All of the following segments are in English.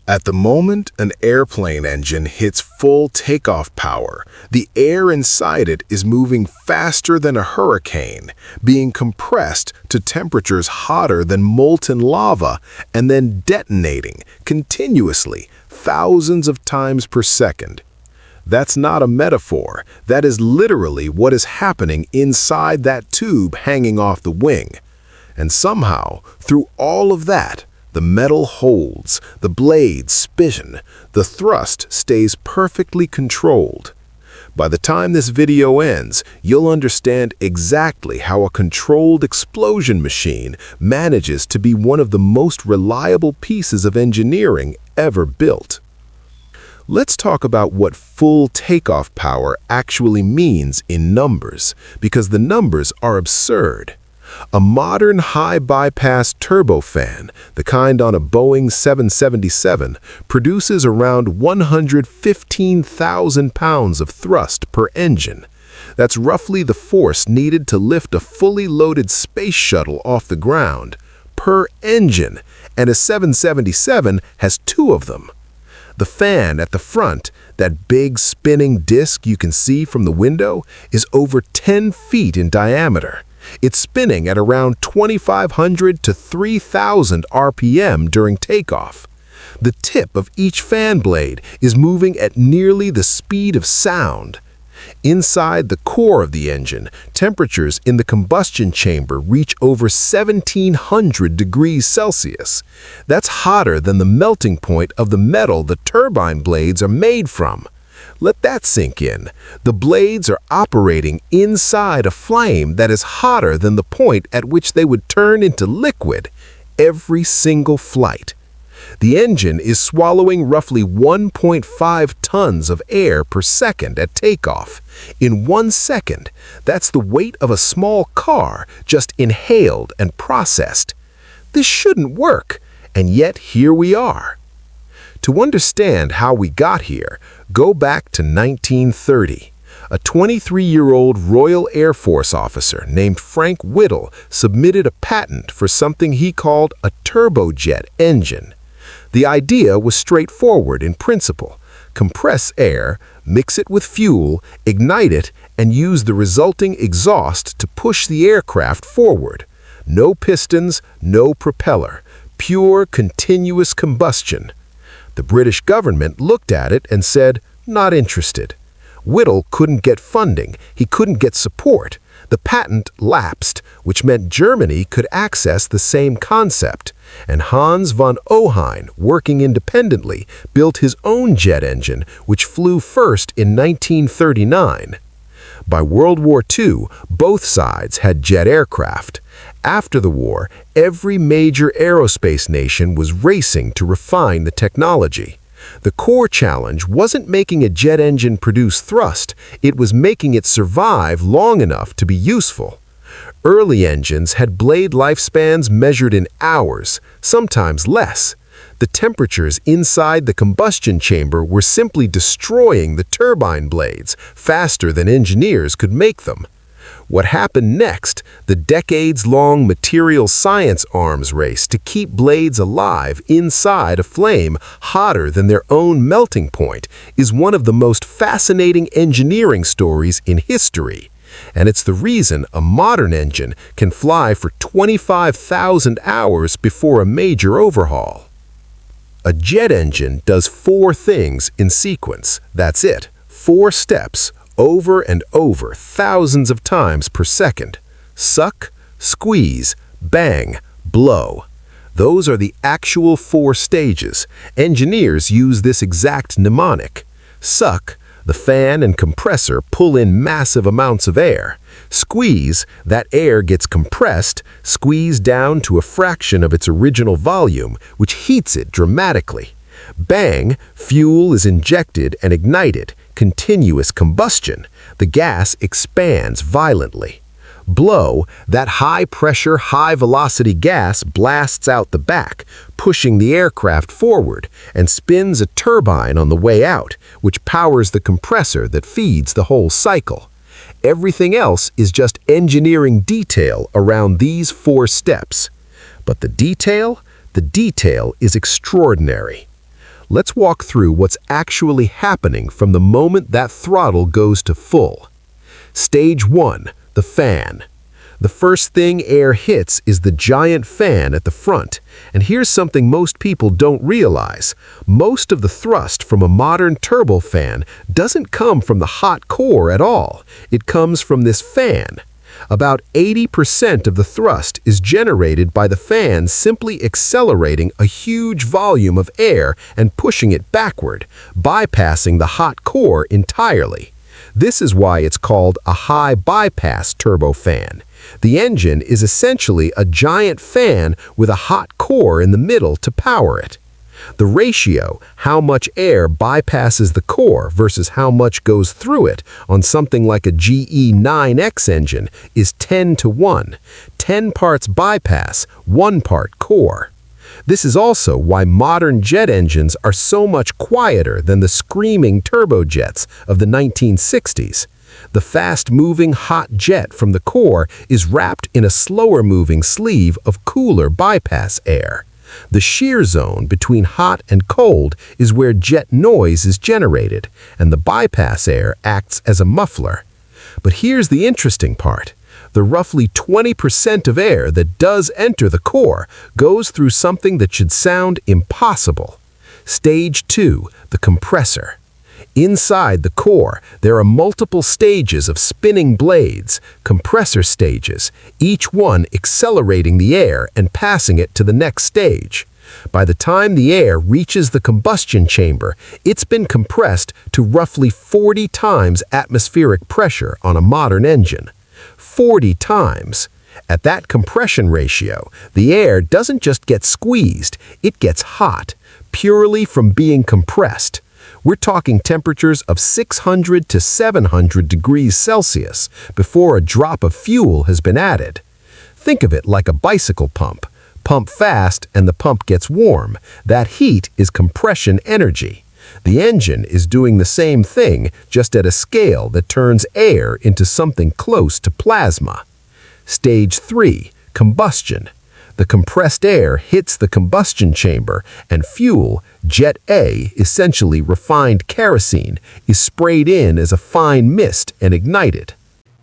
At the moment an airplane engine hits full takeoff power, the air inside it is moving faster than a hurricane, being compressed to temperatures hotter than molten lava, and then detonating continuously, thousands of times per second. That's not a metaphor. That is literally what is happening inside that tube hanging off the wing. And somehow, through all of that, the metal holds, the blades spin, the thrust stays perfectly controlled. By the time this video ends, you'll understand exactly how a controlled explosion machine manages to be one of the most reliable pieces of engineering ever built. Let's talk about what full takeoff power actually means in numbers, because the numbers are absurd. A modern high-bypass turbofan, the kind on a Boeing 777, produces around 115,000 pounds of thrust per engine. That's roughly the force needed to lift a fully loaded space shuttle off the ground, per engine, and a 777 has two of them. The fan at the front, that big spinning disc you can see from the window, is over 10 feet in diameter. It's spinning at around 2,500 to 3,000 RPM during takeoff. The tip of each fan blade is moving at nearly the speed of sound. Inside the core of the engine, temperatures in the combustion chamber reach over 1,700 degrees Celsius. That's hotter than the melting point of the metal the turbine blades are made from. Let that sink in. The blades are operating inside a flame that is hotter than the point at which they would turn into liquid every single flight. The engine is swallowing roughly 1.5 tons of air per second at takeoff. In 1 second, that's the weight of a small car just inhaled and processed. This shouldn't work, and yet here we are. To understand how we got here, go back to 1930. A 23-year-old Royal Air Force officer named Frank Whittle submitted a patent for something he called a turbojet engine. The idea was straightforward in principle. Compress air, mix it with fuel, ignite it, and use the resulting exhaust to push the aircraft forward. No pistons, no propeller. Pure, continuous combustion. The British government looked at it and said, not interested. Whittle couldn't get funding. He couldn't get support. The patent lapsed, which meant Germany could access the same concept. And Hans von Ohain, working independently, built his own jet engine, which flew first in 1939. By World War II, both sides had jet aircraft. After the war, every major aerospace nation was racing to refine the technology. The core challenge wasn't making a jet engine produce thrust, it was making it survive long enough to be useful. Early engines had blade lifespans measured in hours, sometimes less. The temperatures inside the combustion chamber were simply destroying the turbine blades faster than engineers could make them. What happened next, the decades-long material science arms race to keep blades alive inside a flame hotter than their own melting point, is one of the most fascinating engineering stories in history. And it's the reason a modern engine can fly for 25,000 hours before a major overhaul. A jet engine does 4 things in sequence. That's it. 4 steps, over and over, thousands of times per second. Suck, squeeze, bang, blow. Those are the actual 4 stages. Engineers use this exact mnemonic. Suck, the fan and compressor pull in massive amounts of air. Squeeze, that air gets compressed, squeezed down to a fraction of its original volume, which heats it dramatically. Bang, fuel is injected and ignited, continuous combustion. The gas expands violently. Blow, that high-pressure, high-velocity gas blasts out the back, pushing the aircraft forward, and spins a turbine on the way out, which powers the compressor that feeds the whole cycle. Everything else is just engineering detail around these 4 steps. But the detail is extraordinary. Let's walk through what's actually happening from the moment that throttle goes to full. Stage 1, the fan. The first thing air hits is the giant fan at the front. And here's something most people don't realize. Most of the thrust from a modern turbofan doesn't come from the hot core at all. It comes from this fan. About 80% of the thrust is generated by the fan simply accelerating a huge volume of air and pushing it backward, bypassing the hot core entirely. This is why it's called a high bypass turbofan. The engine is essentially a giant fan with a hot core in the middle to power it. The ratio, how much air bypasses the core versus how much goes through it on something like a GE9X engine, is 10-to-1. 10 parts bypass, 1 part core. This is also why modern jet engines are so much quieter than the screaming turbojets of the 1960s. The fast-moving hot jet from the core is wrapped in a slower-moving sleeve of cooler bypass air. The shear zone between hot and cold is where jet noise is generated, and the bypass air acts as a muffler. But here's the interesting part. The roughly 20% of air that does enter the core goes through something that should sound impossible. Stage 2, the compressor. Inside the core, there are multiple stages of spinning blades, compressor stages, each one accelerating the air and passing it to the next stage. By the time the air reaches the combustion chamber, it's been compressed to roughly 40 times atmospheric pressure on a modern engine. 40 times. At that compression ratio, the air doesn't just get squeezed, it gets hot, purely from being compressed. We're talking temperatures of 600 to 700 degrees Celsius before a drop of fuel has been added. Think of it like a bicycle pump. Pump fast and the pump gets warm. That heat is compression energy. The engine is doing the same thing, just at a scale that turns air into something close to plasma. Stage 3, combustion. The compressed air hits the combustion chamber, and fuel, Jet A, essentially refined kerosene, is sprayed in as a fine mist and ignited.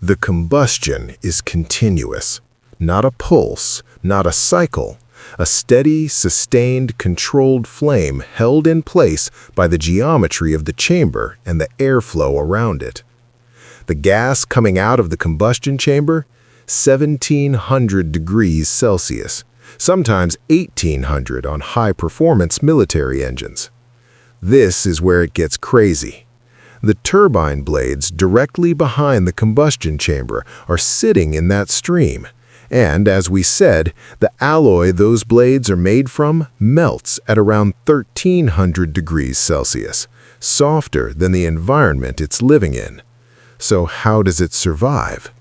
The combustion is continuous, not a pulse, not a cycle, a steady, sustained, controlled flame held in place by the geometry of the chamber and the airflow around it. The gas coming out of the combustion chamber, 1,700 degrees Celsius, sometimes 1,800 on high-performance military engines. This is where it gets crazy. The turbine blades directly behind the combustion chamber are sitting in that stream, and, as we said, the alloy those blades are made from melts at around 1,300 degrees Celsius, softer than the environment it's living in. So how does it survive?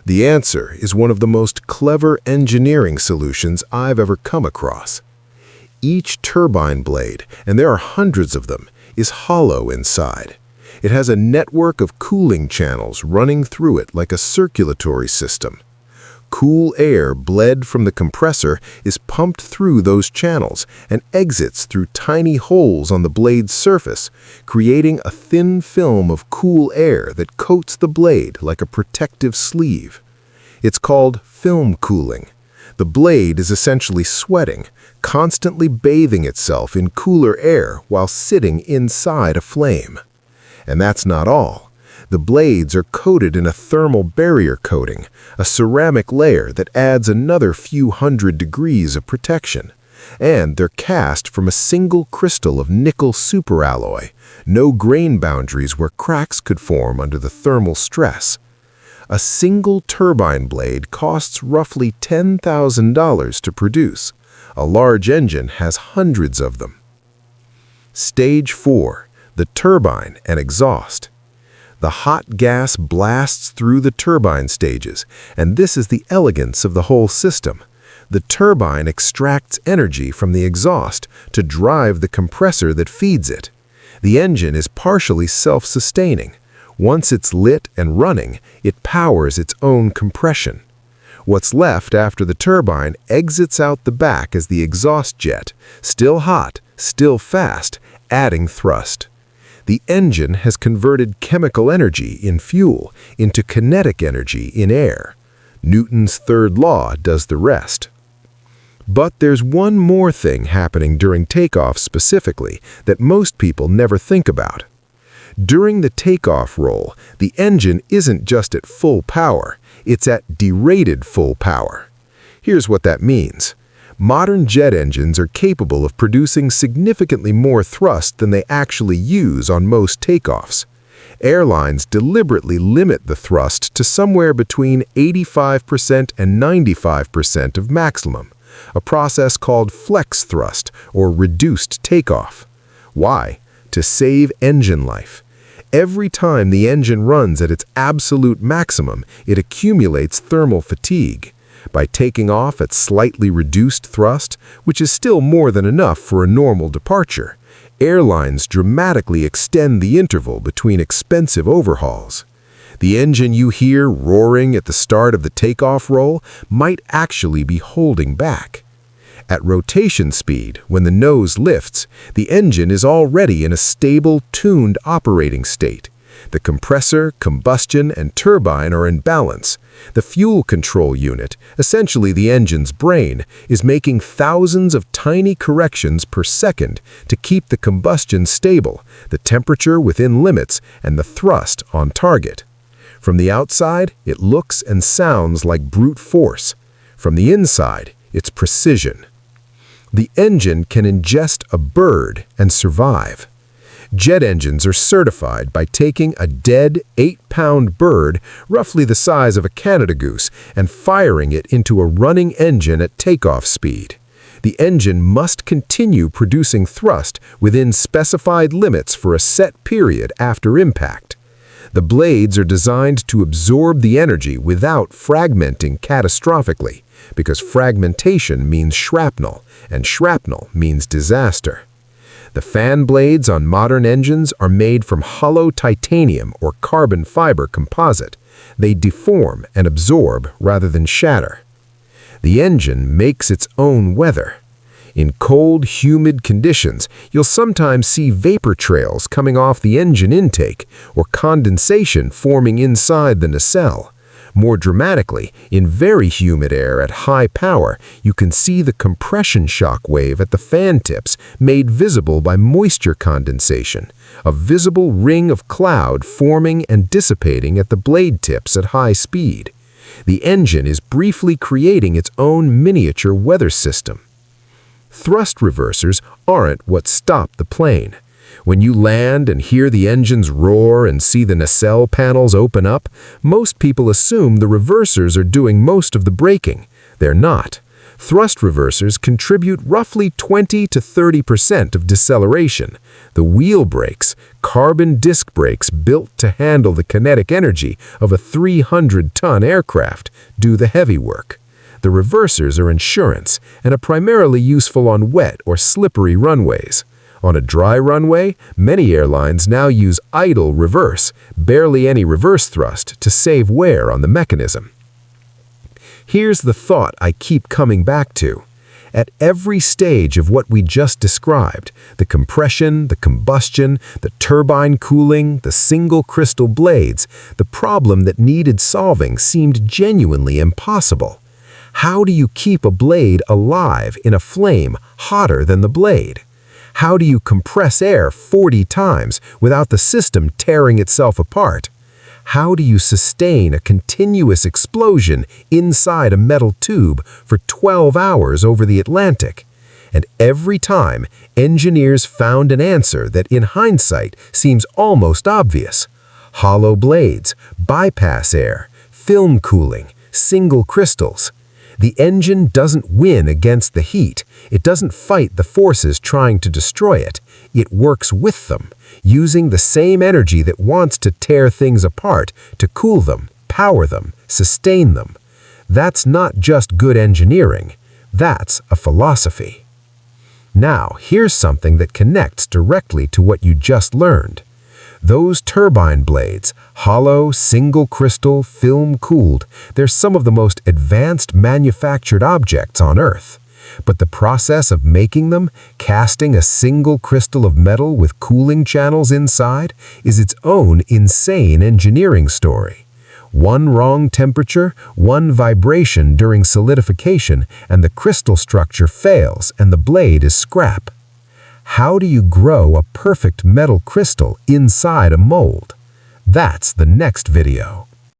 The answer is one of the most clever engineering solutions I've ever come across. Each turbine blade, and there are hundreds of them, is hollow inside. It has a network of cooling channels running through it like a circulatory system. Cool air bled from the compressor is pumped through those channels and exits through tiny holes on the blade's surface, creating a thin film of cool air that coats the blade like a protective sleeve. It's called film cooling. The blade is essentially sweating, constantly bathing itself in cooler air while sitting inside a flame. And that's not all. The blades are coated in a thermal barrier coating, a ceramic layer that adds another few hundred degrees of protection. And they're cast from a single crystal of nickel superalloy, no grain boundaries where cracks could form under the thermal stress. A single turbine blade costs roughly $10,000 to produce. A large engine has hundreds of them. Stage 4, the turbine and exhaust. The hot gas blasts through the turbine stages, and this is the elegance of the whole system. The turbine extracts energy from the exhaust to drive the compressor that feeds it. The engine is partially self-sustaining. Once it's lit and running, it powers its own compression. What's left after the turbine exits out the back as the exhaust jet, still hot, still fast, adding thrust. The engine has converted chemical energy in fuel into kinetic energy in air. Newton's third law does the rest. But there's one more thing happening during takeoff specifically that most people never think about. During the takeoff roll, the engine isn't just at full power, it's at derated full power. Here's what that means. Modern jet engines are capable of producing significantly more thrust than they actually use on most takeoffs. Airlines deliberately limit the thrust to somewhere between 85% and 95% of maximum, a process called flex thrust or reduced takeoff. Why? To save engine life. Every time the engine runs at its absolute maximum, it accumulates thermal fatigue. By taking off at slightly reduced thrust, which is still more than enough for a normal departure, airlines dramatically extend the interval between expensive overhauls. The engine you hear roaring at the start of the takeoff roll might actually be holding back. At rotation speed, when the nose lifts, the engine is already in a stable, tuned operating state. The compressor, combustion, and turbine are in balance. The fuel control unit, essentially the engine's brain, is making thousands of tiny corrections per second to keep the combustion stable, the temperature within limits, and the thrust on target. From the outside, it looks and sounds like brute force. From the inside, it's precision. The engine can ingest a bird and survive. Jet engines are certified by taking a dead 8-pound bird, roughly the size of a Canada goose, and firing it into a running engine at takeoff speed. The engine must continue producing thrust within specified limits for a set period after impact. The blades are designed to absorb the energy without fragmenting catastrophically, because fragmentation means shrapnel, and shrapnel means disaster. The fan blades on modern engines are made from hollow titanium or carbon fiber composite. They deform and absorb rather than shatter. The engine makes its own weather. In cold, humid conditions, you'll sometimes see vapor trails coming off the engine intake or condensation forming inside the nacelle. More dramatically, in very humid air at high power, you can see the compression shock wave at the fan tips made visible by moisture condensation, a visible ring of cloud forming and dissipating at the blade tips at high speed. The engine is briefly creating its own miniature weather system. Thrust reversers aren't what stop the plane. When you land and hear the engines roar and see the nacelle panels open up, most people assume the reversers are doing most of the braking. They're not. Thrust reversers contribute roughly 20 to 30% of deceleration. The wheel brakes, carbon disc brakes built to handle the kinetic energy of a 300-ton aircraft, do the heavy work. The reversers are insurance and are primarily useful on wet or slippery runways. On a dry runway, many airlines now use idle reverse, barely any reverse thrust, to save wear on the mechanism. Here's the thought I keep coming back to. At every stage of what we just described, the compression, the combustion, the turbine cooling, the single crystal blades, the problem that needed solving seemed genuinely impossible. How do you keep a blade alive in a flame hotter than the blade? How do you compress air 40 times without the system tearing itself apart? How do you sustain a continuous explosion inside a metal tube for 12 hours over the Atlantic? And every time, engineers found an answer that in hindsight seems almost obvious. Hollow blades, bypass air, film cooling, single crystals. The engine doesn't win against the heat. It doesn't fight the forces trying to destroy it. It works with them, using the same energy that wants to tear things apart to cool them, power them, sustain them. That's not just good engineering. That's a philosophy. Now, here's something that connects directly to what you just learned. Those turbine blades, hollow, single crystal, film cooled, they're some of the most advanced manufactured objects on Earth. But the process of making them, casting a single crystal of metal with cooling channels inside, is its own insane engineering story. One wrong temperature, one vibration during solidification, and the crystal structure fails and the blade is scrap. How do you grow a perfect metal crystal inside a mold? That's the next video.